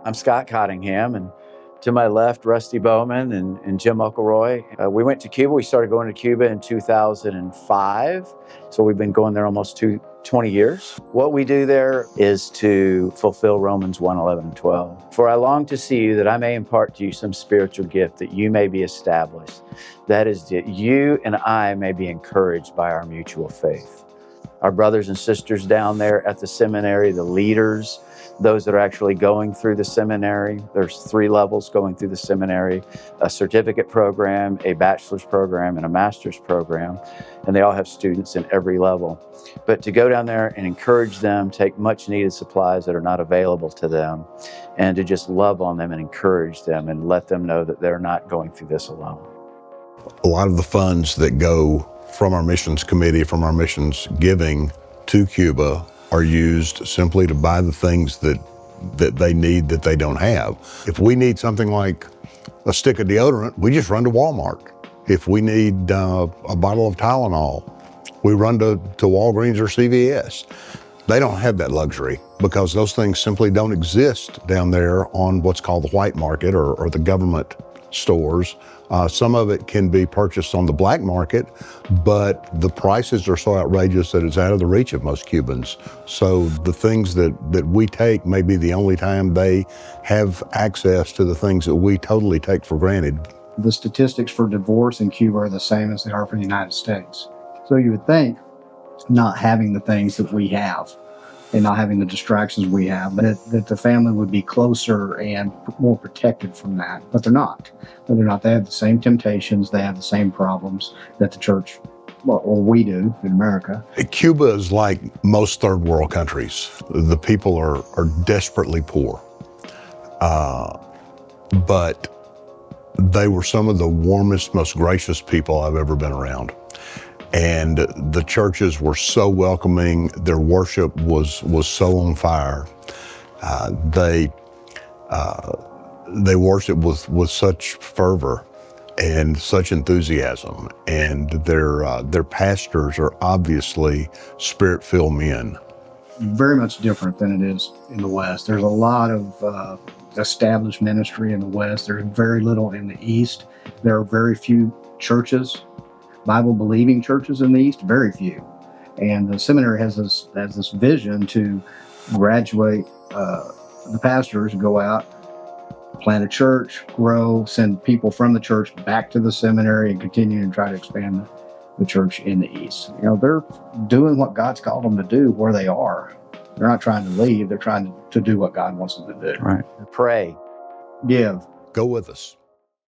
I'm Scott Cottingham, and to my left, Rusty Bowman and Jim Muckleroy. We went to Cuba. We started going to Cuba in 2005, so we've been going there almost 20 years. What we do there is to fulfill Romans 1, 11, and 12. For I long to see you, that I may impart to you some spiritual gift, that you may be established. That is, that you and I may be encouraged by our mutual faith. Our brothers and sisters down there at the seminary, the leaders, those that are actually going through the seminary. There's 3 levels going through the seminary: a certificate program, a bachelor's program, and a master's program. And they all have students in every level. But to go down there and encourage them, take much needed supplies that are not available to them, and to just love on them and encourage them and let them know that they're not going through this alone. A lot of the funds that go from our missions committee, from our missions giving to Cuba, are used simply to buy the things that they need that they don't have. If we need something like a stick of deodorant, we just run to Walmart. If we need a bottle of Tylenol, we run to Walgreens or CVS. They don't have that luxury because those things simply don't exist down there on what's called the white market or the government stores. Some of it can be purchased on the black market, but the prices are so outrageous that it's out of the reach of most Cubans. So the things that we take may be the only time they have access to the things that we totally take for granted. The statistics for divorce in Cuba are the same as they are for the United States. So you would think not having the things that we have and not having the distractions we have, but that the family would be closer and more protected from that. But they're not. They're not. They have the same temptations. They have the same problems that the church, or we do in America. Cuba is like most third world countries. The people are desperately poor. But they were some of the warmest, most gracious people I've ever been around. And the churches were so welcoming. Their worship was so on fire. They worship with such fervor and such enthusiasm. And their pastors are obviously spirit-filled men. Very much different than it is in the West. There's a lot of established ministry in the West. There's very little in the East. There are very few churches, Bible-believing churches in the East, very few. And the seminary has this vision to graduate the pastors, go out, plant a church, grow, send people from the church back to the seminary, and continue to try to expand the church in the East. You know, they're doing what God's called them to do where they are. They're not trying to leave. They're trying to do what God wants them to do. Right. Pray. Give. Go with us.